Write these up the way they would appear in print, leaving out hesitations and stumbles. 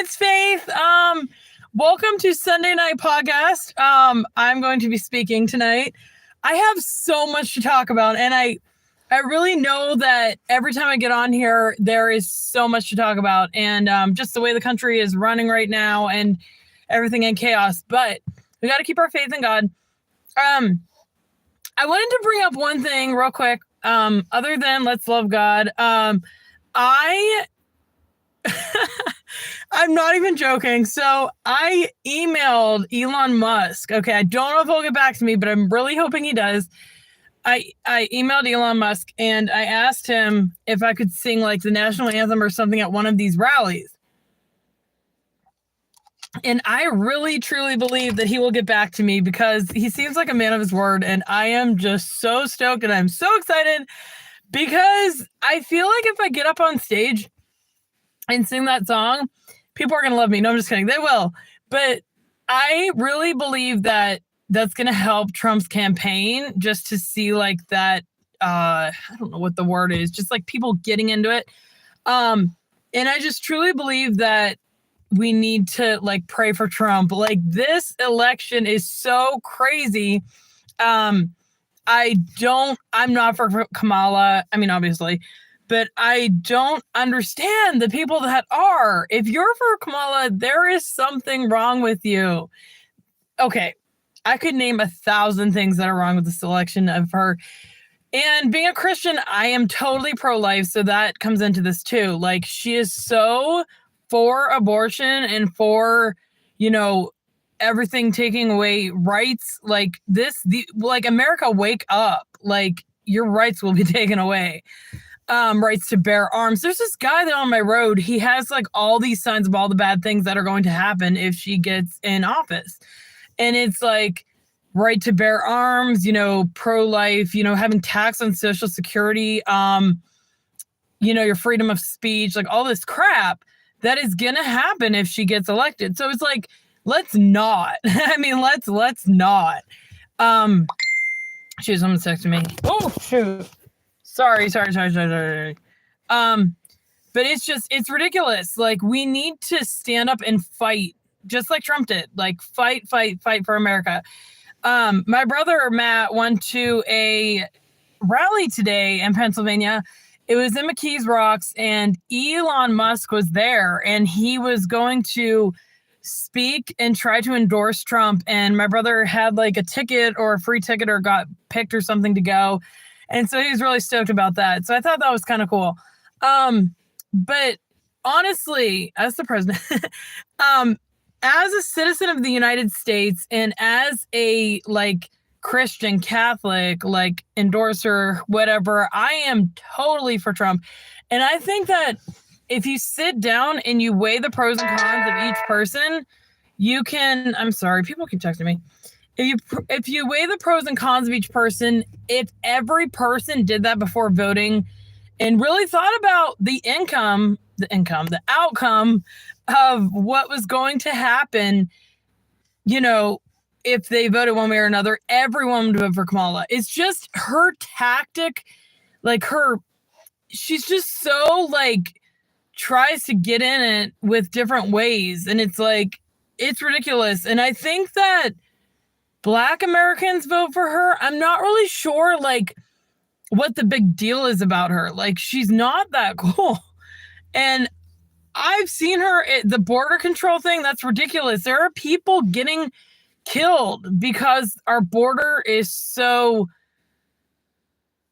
it's Faith. Welcome to Sunday Night Podcast. I'm going to be speaking tonight. I have so much to talk about, and I really know that every time I get on here, there is so much to talk about, and just the way the country is running right now and everything in chaos. But we got to keep our faith in God. I wanted to bring up one thing real quick. Other than let's love God, I'm not even joking. So I emailed Elon Musk. Okay, I don't know if he'll get back to me, but I'm really hoping he does. I emailed Elon Musk and I asked him if I could sing like the national anthem or something at one of these rallies. And I really, truly believe that he will get back to me because he seems like a man of his word. And I am just so stoked and I'm so excited because I feel like if I get up on stage and sing that song, people are going to love me. No, I'm just kidding. They will. But I really believe that that's going to help Trump's campaign just to see like that. I don't know what the word is, just like people getting into it. And I just truly believe that we need to like pray for Trump. Like this election is so crazy. I'm not for Kamala. I mean, obviously, but I don't understand the people that are. If you're for Kamala, there is something wrong with you. Okay, I could name 1,000 things that are wrong with the selection of her. And being a Christian, I am totally pro-life, so that comes into this too. Like, she is so for abortion and for, everything taking away rights. Like America, wake up. Like, your rights will be taken away. Rights to bear arms. There's this guy that on my road, he has like all these signs of all the bad things that are going to happen if she gets in office. And it's like right to bear arms, pro-life, having tax on Social Security, your freedom of speech, like all this crap that is going to happen if she gets elected. So it's like, let's not. I mean, let's not. Shoot, someone's texting me. Oh, shoot. Sorry. But it's ridiculous. Like, we need to stand up and fight, just like Trump did. Like, fight for America. My brother, Matt, went to a rally today in Pennsylvania. It was in McKees Rocks, and Elon Musk was there, and he was going to speak and try to endorse Trump. And my brother had like a ticket or a free ticket or got picked or something to go. And so he was really stoked about that. So I thought that was kind of cool. But honestly, as the president, as a citizen of the United States and as a like Christian Catholic, like endorser, whatever, I am totally for Trump. And I think that if you sit down and you weigh the pros and cons of each person, you can, I'm sorry, people keep texting me. If you weigh the pros and cons of each person, if every person did that before voting and really thought about the outcome of what was going to happen, if they voted one way or another, everyone would vote for Kamala. It's just her tactic, she's just so tries to get in it with different ways. And it's like, it's ridiculous. And I think that Black Americans vote for her. I'm not really sure what the big deal is about her. Like, she's not that cool. And I've seen her at the border control thing. That's ridiculous. There are people getting killed because our border is so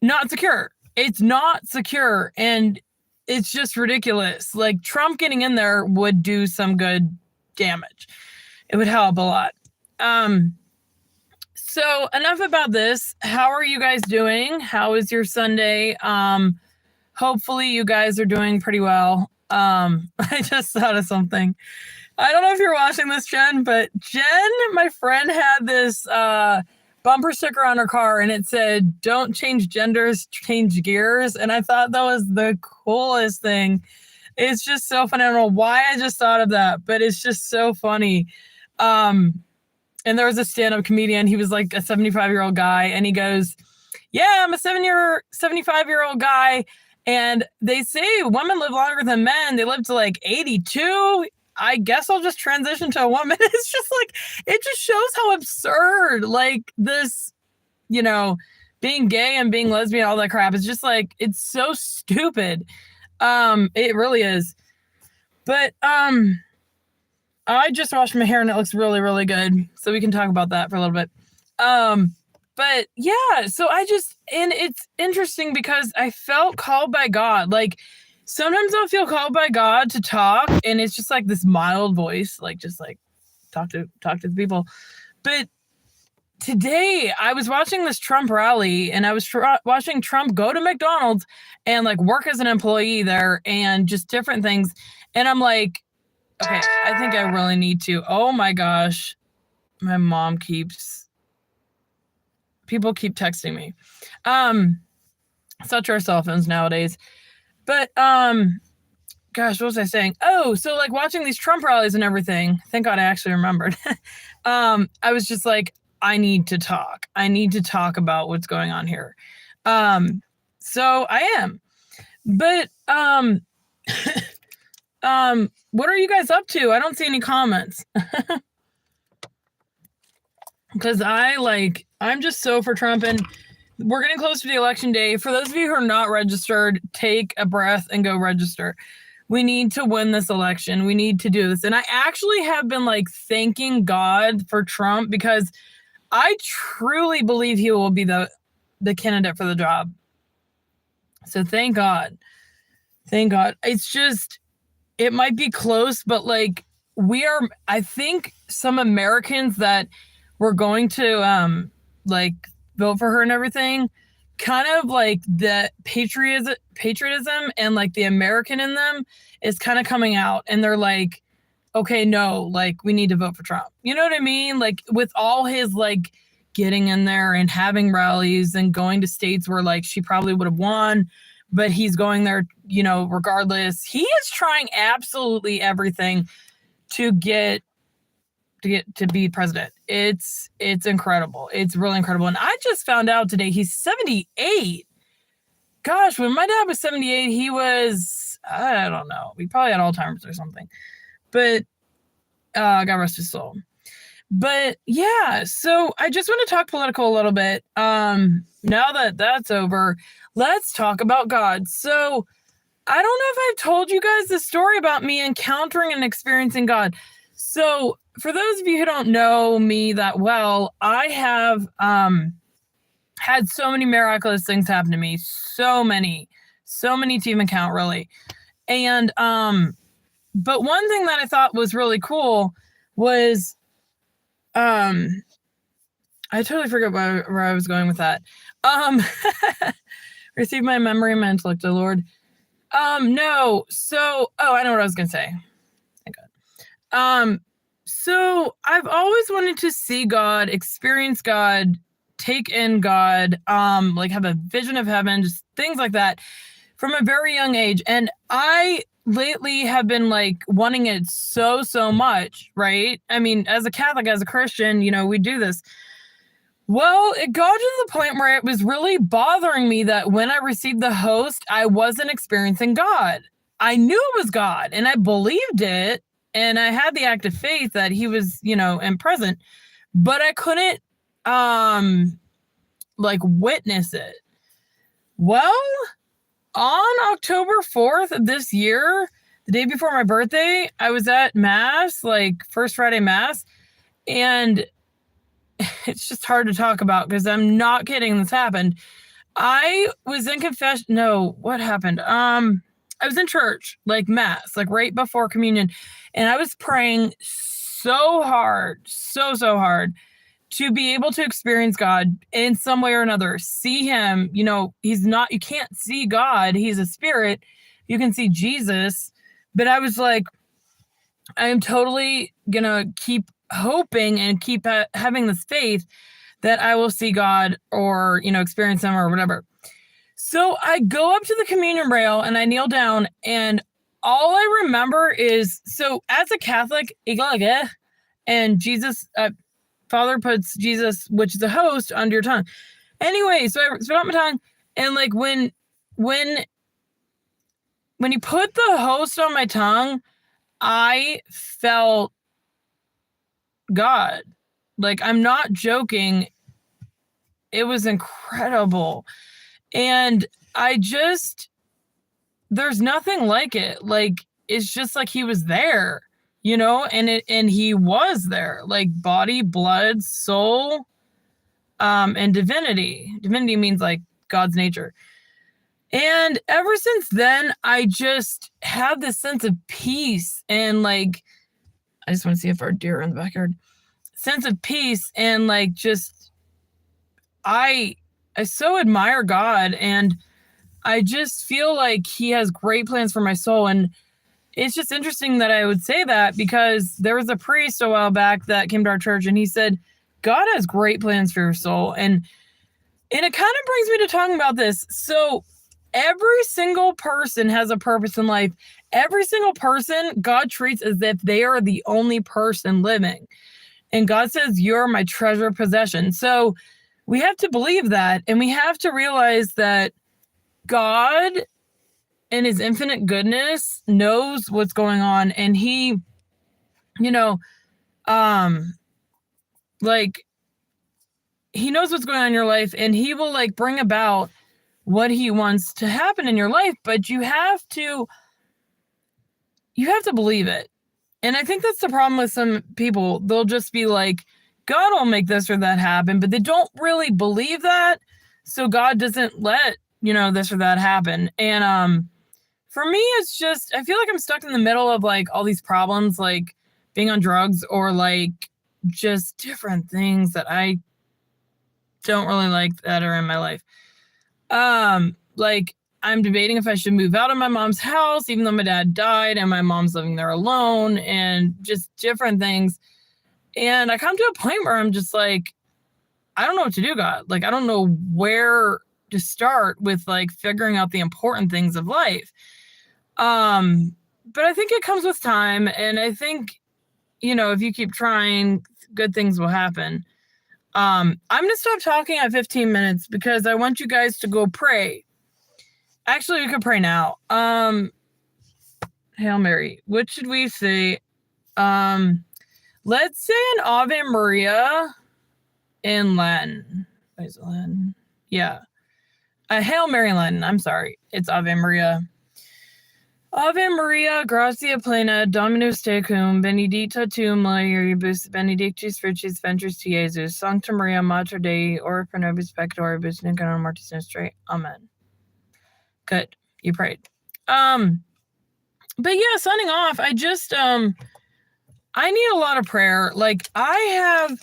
not secure. It's not secure. And it's just ridiculous. Like, Trump getting in there would do some good damage. It would help a lot. So enough about this. How are you guys doing? How is your Sunday? Hopefully you guys are doing pretty well. I just thought of something. I don't know if you're watching this, Jen, but Jen, my friend, had this bumper sticker on her car and it said, "Don't change genders, change gears." And I thought that was the coolest thing. It's just so funny. I don't know why I just thought of that, but it's just so funny. And there was a stand-up comedian. He was like a 75-year-old guy. And he goes, "Yeah, I'm a 75-year-old guy. And they say women live longer than men. They live to 82. I guess I'll just transition to a woman. It's just like, it just shows how absurd, like, this, you know, being gay and being lesbian, all that crap. It's just like, it's so stupid. It really is. But I just washed my hair and it looks really, really good. So we can talk about that for a little bit. But yeah, so and it's interesting because I felt called by God. Like, sometimes I'll feel called by God to talk, and it's just like this mild voice, like, just like talk to the people. But today I was watching this Trump rally, and I was watching Trump go to McDonald's and like work as an employee there and just different things. And I'm like, okay, I think I really need to. Oh my gosh. My mom people keep texting me. Such are cell phones nowadays. But gosh, what was I saying? Oh, so like watching these Trump rallies and everything. Thank God I actually remembered. I was just like, I need to talk. I need to talk about what's going on here. So I am. But what are you guys up to? I don't see any comments. Because I'm just so for Trump, and we're getting close to the election day. For those of you who are not registered, take a breath and go register. We need to win this election. We need to do this. And I actually have been like thanking God for Trump, because I truly believe he will be the candidate for the job. So thank God. Thank God. It's just, it might be close, but like I think some Americans that were going to like vote for her and everything, kind of like the patriotism and like the American in them is kind of coming out, and they're like, okay, no, like, we need to vote for Trump. You know what I mean? Like, with all his like getting in there and having rallies and going to states where like she probably would have won, but he's going there, you know, regardless. He is trying absolutely everything to get to be president. It's incredible. It's really incredible. And I just found out today he's 78. Gosh, when my dad was 78, he was, I don't know, he probably had Alzheimer's or something. But God rest his soul. But yeah, so I just want to talk political a little bit. Now that that's over, let's talk about God. So I don't know if I've told you guys the story about me encountering and experiencing God. So for those of you who don't know me that well, I have had so many miraculous things happen to me. So many to even count, really. And but one thing that I thought was really cool was I totally forgot where I was going with that. Receive my memory, my intellect, O Lord. No. So, I know what I was gonna say. Thank God. So I've always wanted to see God, experience God, take in God, like have a vision of heaven, just things like that from a very young age. And I lately have been like wanting it so much, right? I mean, as a Catholic, as a Christian, you know, we do this. Well, it got to the point where it was really bothering me that when I received the host, I wasn't experiencing God. I knew it was God and I believed it. And I had the act of faith that he was, you know, and present, but I couldn't, like witness it. Well, on October 4th of this year, the day before my birthday, I was at Mass, like First Friday Mass, and it's just hard to talk about because I'm not kidding. This happened. I was in confession. No, what happened? I was in church, like Mass, like right before communion, and I was praying so hard, so hard to be able to experience God in some way or another, see him. You know, you can't see God. He's a spirit. You can see Jesus. But I was like, I am totally gonna keep hoping and keep having this faith that I will see God or, you know, experience him or whatever. So I go up to the communion rail and I kneel down, and all I remember is, so as a Catholic, and Jesus, Father puts Jesus, which is the host, under your tongue. Anyway, so I spit out my tongue, and like when he put the host on my tongue, I felt God. Like, I'm not joking. It was incredible. And there's nothing like it. Like, it's just like he was there, and he was there, like body, blood, soul, and divinity. Divinity means like God's nature. And ever since then, I just had this sense of peace and like, I just want to see if our deer are in the backyard. Sense of peace and like I so admire God, and I just feel like he has great plans for my soul. And it's just interesting that I would say that, because there was a priest a while back that came to our church and he said, God has great plans for your soul. And it kind of brings me to talking about this. So every single person has a purpose in life. Every single person God treats as if they are the only person living. And God says, you're my treasure possession. So we have to believe that. And we have to realize that God, in his infinite goodness, knows what's going on. And he, he knows what's going on in your life, and he will like bring about what he wants to happen in your life. But you have to believe it. And I think that's the problem with some people. They'll just be like, God will make this or that happen, but they don't really believe that. So God doesn't let, this or that happen. And for me, it's just, I feel like I'm stuck in the middle of like all these problems, like being on drugs or like just different things that I don't really like that are in my life. Like I'm debating if I should move out of my mom's house, even though my dad died and my mom's living there alone, and just different things. And I come to a point where I'm just like, I don't know what to do, God. Like, I don't know where to start with like figuring out the important things of life. But I think it comes with time. And I think, if you keep trying, good things will happen. I'm going to stop talking at 15 minutes because I want you guys to go pray. Actually, we could pray now. Hail Mary. What should we say? Let's say an Ave Maria in Latin. Is it Latin? Yeah. Hail Mary in Latin. I'm sorry. It's Ave Maria. Ave Maria, gratia plena, Dominus tecum, benedicta tu mulieribus, benedictus fructus ventris tu, Jesus, Sancta Maria, Mater Dei, ora pro nobis peccatoribus, nunc in hora mortis nostrae. Amen. Good. You prayed. But yeah, signing off, I just, I need a lot of prayer. Like, I have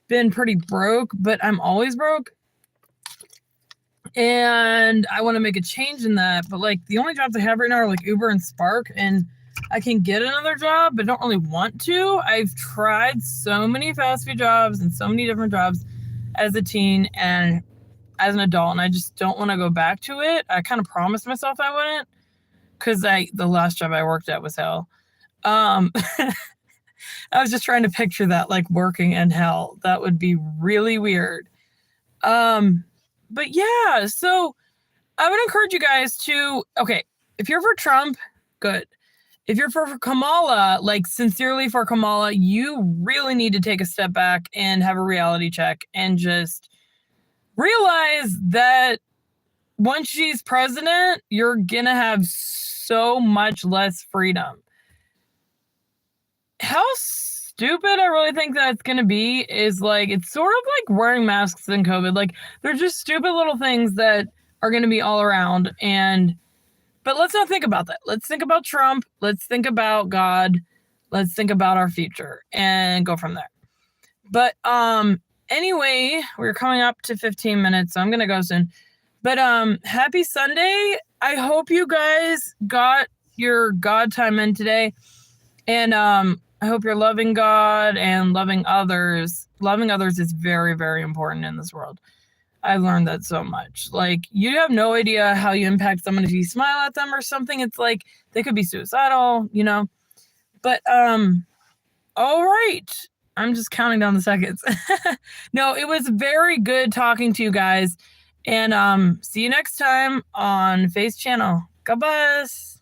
been pretty broke, but I'm always broke. And I want to make a change in that. But like the only jobs I have right now are like Uber and Spark, and I can get another job, but don't really want to. I've tried so many fast food jobs and so many different jobs as a teen and as an adult, and I just don't want to go back to it. I kind of promised myself I wouldn't, because the last job I worked at was hell. I was just trying to picture that, like working in hell. That would be really weird. But yeah, so I would encourage you guys to, okay, if you're for Trump, good. If you're for Kamala, like sincerely for Kamala, you really need to take a step back and have a reality check and just realize that once she's president, you're going to have so much less freedom. How stupid I really think that's going to be is like, it's sort of like wearing masks in COVID. Like, they're just stupid little things that are going to be all around. But let's not think about that. Let's think about Trump. Let's think about God. Let's think about our future and go from there. But anyway, we're coming up to 15 minutes, so I'm going to go soon. But happy Sunday. I hope you guys got your God time in today. And I hope you're loving God and loving others. Loving others is very, very important in this world. I've learned that so much. Like, you have no idea how you impact someone if you smile at them or something. It's like they could be suicidal, But all right. I'm just counting down the seconds. No, it was very good talking to you guys. And see you next time on Face Channel. God bless.